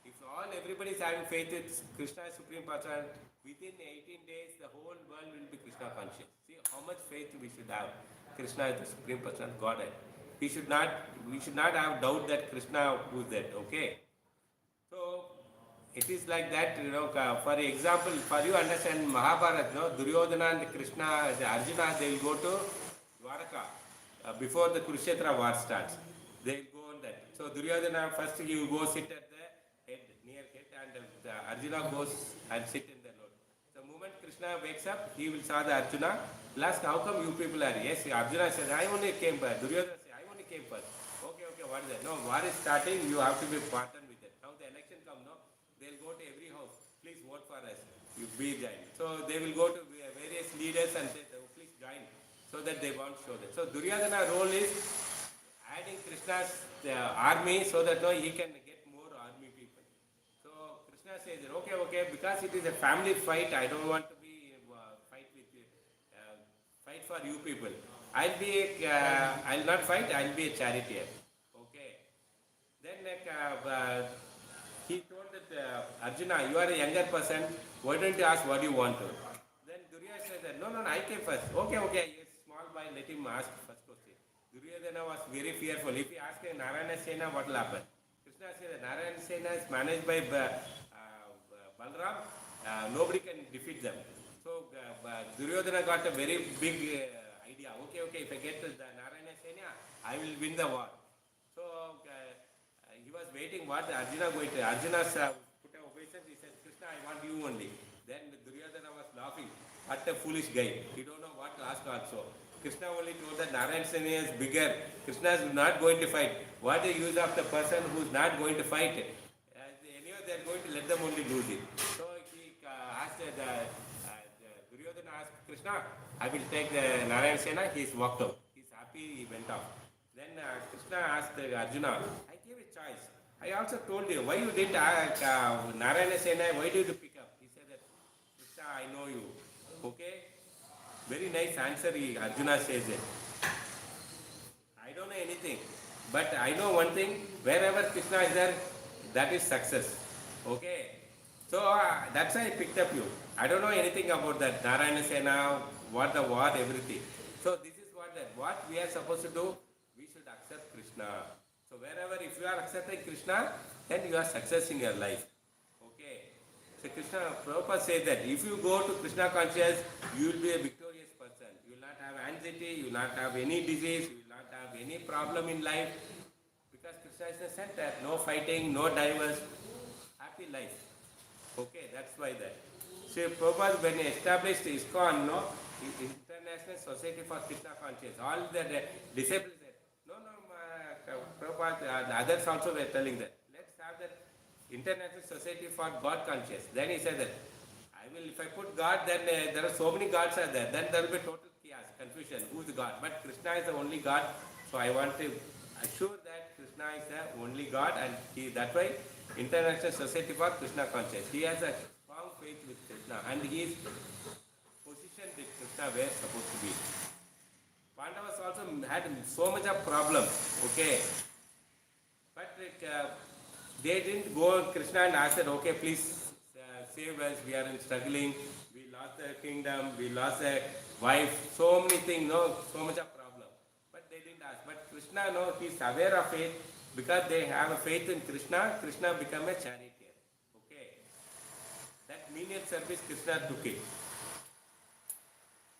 If everybody is having faith in Krishna as Supreme Person, within 18 days the whole world will be Krishna conscious. See how much faith we should have. Krishna is the Supreme Person of Godhead. We should not have doubt that Krishna who is that. Okay. So it is like that, for example, for you understand Mahabharata, Duryodhana and Krishna, Arjuna, they will go to Dwaraka before the Kurukshetra war starts. They will go on that. So Duryodhana first he will go sit at the head, near head, and Arjuna goes and sit in the load. The moment Krishna wakes up, he will saw the Arjuna. He'll ask, how come you people are? Yes, Arjuna says, I only came first. Duryodhana says, I only came first. Okay, what is that? No, war is starting, you have to be partnered with it. Now the election comes, no? They'll go to every house, please vote for us, you be joined. So they will go to various leaders and say, oh, please join, so that they won't show that. So Duryodhana's role is adding Krishna's army so that he can get more army people. So Krishna says, okay, because it is a family fight, I don't want to be fight for you people. I'll not fight, I'll be a charioteer. Okay. Then he told that Arjuna, you are a younger person, why don't you ask what you want to? Then Duryodhana said that, no, I came first. Okay, he's small boy, let him ask first question. Duryodhana was very fearful. If he asked Narayana Sena, what will happen? Krishna said that Narayana Sena is managed by Balram, nobody can defeat them. So Duryodhana got a very big idea. Okay, if I get the Narayana Sena, I will win the war. So he was waiting what Arjuna going to. Arjuna put an obeisance. He said, Krishna, I want you only. Then Duryodhana was laughing. What a foolish guy. He don't know what to ask also. Krishna only told that Narayana Sena is bigger. Krishna is not going to fight. What is the use of the person who is not going to fight? Anyway, they are going to let them only lose it. So he asked Duryodhana asked Krishna, I will take the Narayana Sena. He is walked out. He is happy. He went off. Then Krishna asked Arjuna, I gave a choice. I also told you, why you didn't Narayana Sena, why did you pick up? He said that, Krishna, I know you. Okay? Very nice answer, Arjuna says it. I don't know anything. But I know one thing, wherever Krishna is there, that is success. Okay? So that's why I picked up you. I don't know anything about that Narayana Sena, what the war, everything. So this is what we are supposed to do. We should accept Krishna. So wherever, if you are accepting Krishna, then you are success in your life. Okay. So Krishna, Prabhupada says that if you go to Krishna conscious, you will be a victorious person. You will not have anxiety, you will not have any disease, you will not have any problem in life. Because Krishna Krishna is the center. No fighting, no divorce, happy life. Okay, that's why that. So Prabhupada, when he established ISKCON, no, International Society for Krishna Conscious, all the disciples said, no, Prabhupada, the others also were telling that, let's have that International Society for God Conscious. Then he said that, if I put God, then there are so many gods are there, then there will be total chaos, confusion, who is God? But Krishna is the only God, so I want to assure that Krishna is the only God, and that's why International Society for Krishna Conscious. He has a strong faith with Krishna, and he is positioned with Krishna where supposed to be. Pandavas also had so much of problems, okay, but they didn't go Krishna and ask that, okay, please save us, we are in struggling, we lost the kingdom, we lost a wife, so many things, no, so much of problem. But they didn't ask. But Krishna, no, he is aware of it, because they have a faith in Krishna, Krishna become a charioteer. Okay. That menial service Krishna took it.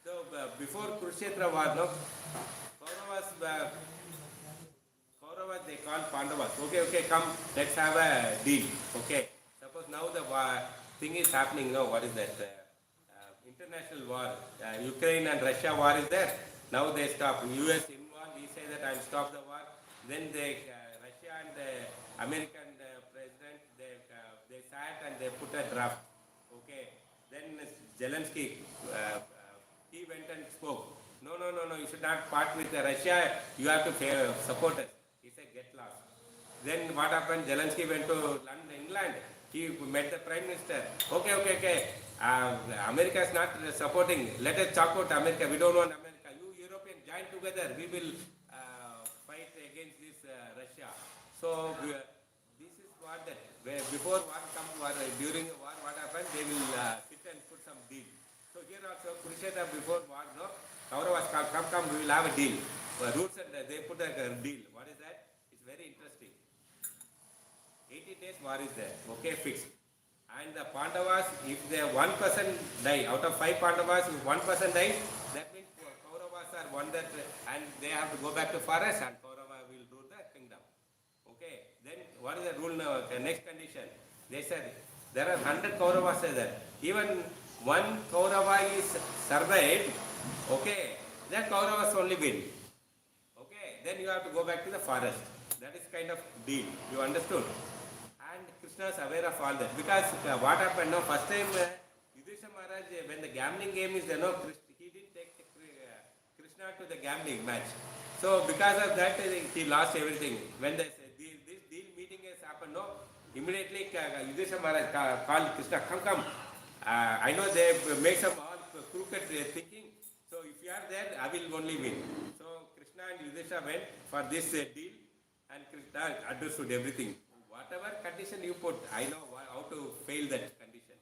So before Kurukshetra war, no, Kauravas, they called Pandavas. Okay, come, let's have a deal. Okay. Suppose now the thing is happening, no, what is that? International war. Ukraine and Russia war is there. Now they stop. US involved, he says that I'll stop the war. Then Russia and the American president, they sat and they put a draft. Okay. Then Zelensky, he went and spoke. No, you should not part with Russia. You have to support us. He said, get lost. Then what happened? Zelensky went to London, England. He met the Prime Minister. Okay. America is not supporting. Let us talk about America. We don't want America. You Europeans join together. We will fight against this Russia. So this is what that. Before war comes, during the war, what happened? They will sit and put some deal. So here also, Kurukshetra before war, no, Kauravas come, we will have a deal. Roots and they put a deal. What is that? It's very interesting. 80 days war is there. Okay, fixed. And the Pandavas, if the one person die, out of 5 Pandavas, if one person dies, that means Kauravas are one that, and they have to go back to forest and Kaurava will rule the kingdom. Okay, then what is the rule now? The next condition, they said, there are 100 Kauravas there. Even one Kaurava is survived, okay, that Kauravas only win. Okay, then you have to go back to the forest. That is kind of deal. You understood? And Krishna is aware of all that. Because what happened now, first time H.G.Murari, when the gambling game is there, no, he didn't take Krishna to the gambling match. So because of that, he lost everything. When this deal meeting has happened, no, immediately H.G.Murari called Krishna, come. I know they make some all crooked thinking. So if you are there, I will only win. So Krishna and Yudhishthira went for this deal, and Krishna understood everything. Whatever condition you put, I know how to fail that condition.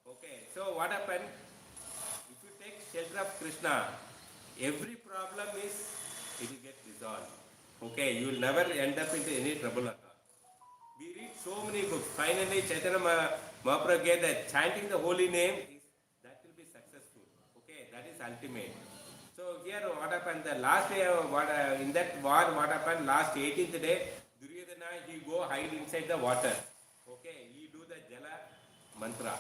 Okay, so what happened? If you take shelter of Krishna, every problem it will get resolved. Okay, you will never end up into any trouble at all. We read so many books. Finally, Chaitanya Mahaprabhu gave that chanting the holy name, that will be successful. Okay, that is ultimate. So here what happened, the last day, in that war, what happened, last 18th day, Duryodhana, he go hide inside the water. Okay, he do the Jala mantra,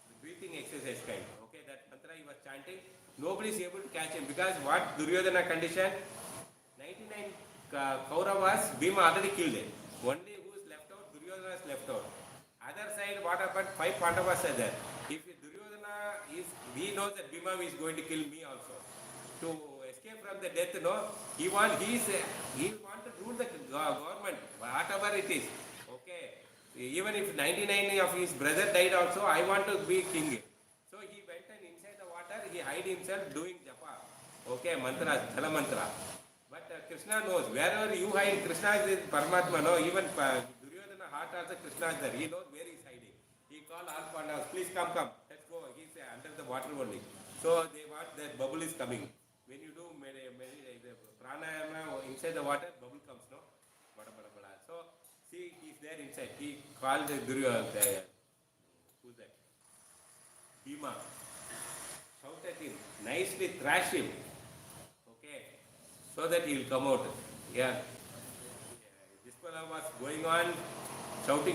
the breathing exercise kind. Okay, that mantra he was chanting, nobody is able to catch him, because what Duryodhana condition, 99 Kauravas, Bhima already killed him. Only who is left out, Duryodhana is left out. Other side, what happened, 5 Pandavas are there. If Duryodhana he knows that Bhima is going to kill me also. To escape from the death, no, he want to rule the government, whatever it is. Okay, even if 99 of his brother died also, I want to be king. So he went and inside the water, he hide himself doing japa. Okay, mantra, jala mantra. But Krishna knows, wherever you hide, Krishna is Paramatma, no, even Duryodhana heart also Krishna is there. He knows where he is hiding. He called all Pandavas, please come, let's go. He is under the water only. So they want that bubble is coming. When you do pranayama inside the water, bubble comes, no? So see, he is there inside. He called Duryodhana, who's that? Bhima. Shout at him, nicely thrash him. Okay, so that he will come out. Yeah. This one Prabhupada was going on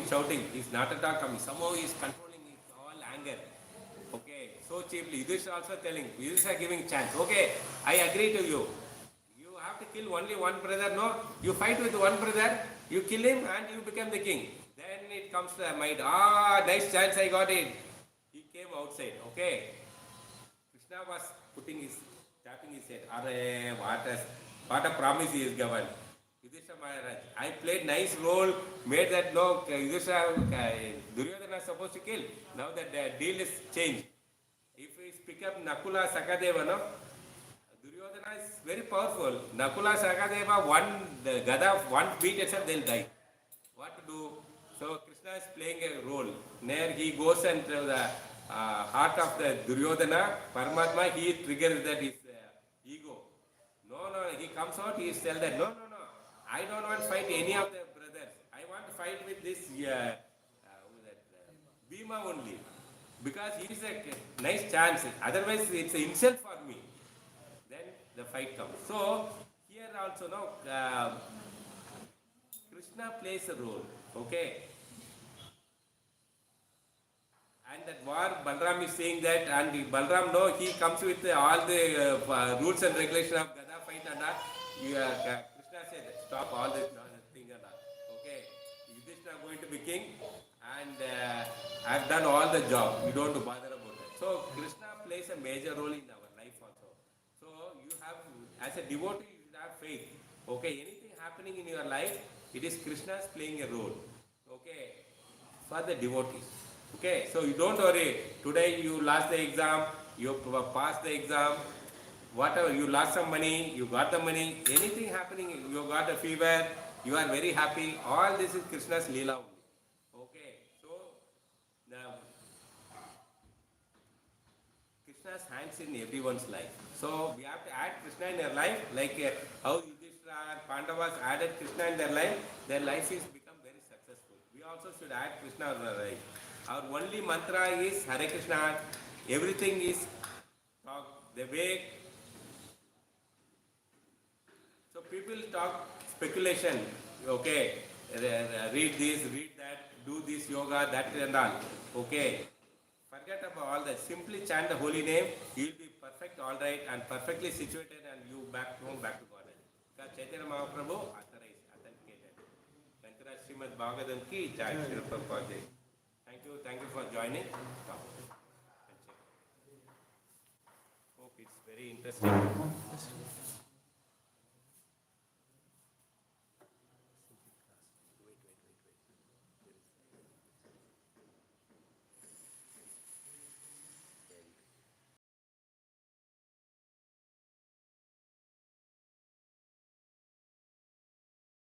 shouting. He's not at all coming. Somehow he's controlling his all anger. Okay, so cheaply. Yudhishthira also telling, Yudhishthira giving chance. Okay, I agree to you. You have to kill only one brother. No, you fight with one brother, you kill him and you become the king. Then it comes to the mind, nice chance, I got it. He came outside. Okay, Krishna was tapping his head. What a promise he is given. Yudhishthira Maharaj, I played nice role, made that no, Yudhishthira, Duryodhana is supposed to kill. Now that the deal is changed. If we pick up Nakula, Sakadeva, no? Duryodhana is very powerful. Nakula, Sakadeva, the Gada, one beat itself, they'll die. What to do? So Krishna is playing a role. There he goes and the heart of the Duryodhana, Paramatma, he triggers that his ego. No, he comes out, he tells that, no, I don't want to fight any of the brothers. I want to fight with this Bhima only. Because he is a nice chance. Otherwise, it's an insult for me. Then the fight comes. So, here also, no, Krishna plays a role. Okay? And that war, Balram is saying that, and Balram, no, he comes with all the rules and regulations of Gada fight and all. Krishna said, stop all this thing and all. Okay, Yudhishthira going to be king, and I have done all the job. You don't bother about that. So Krishna plays a major role in our life also. So you have, as a devotee, you should have faith. Okay, anything happening in your life, it is Krishna's playing a role. Okay, for the devotees. Okay, so you don't worry. Today you lost the exam, you passed the exam. Whatever, you lost some money, you got the money, anything happening, you got a fever, you are very happy, all this is Krishna's Leela only. Okay, so Krishna's hands in everyone's life. So we have to add Krishna in their life, like how Yudhishthira and Pandavas added Krishna in their life is become very successful. We also should add Krishna in our life. Our only mantra is Hare Krishna, everything is talk, the way. So people talk speculation, okay, read this, read that, do this yoga, that and all, okay. Forget about all that. Simply chant the holy name, you will be perfect, all right, and perfectly situated, and you back home, back to God. Because Chaitanya Mahaprabhu authorized, authenticated. Ventura Srimad Bhagavatam ki jai, Shri Prabhupada Jai. Thank you for joining. Hope it's very interesting.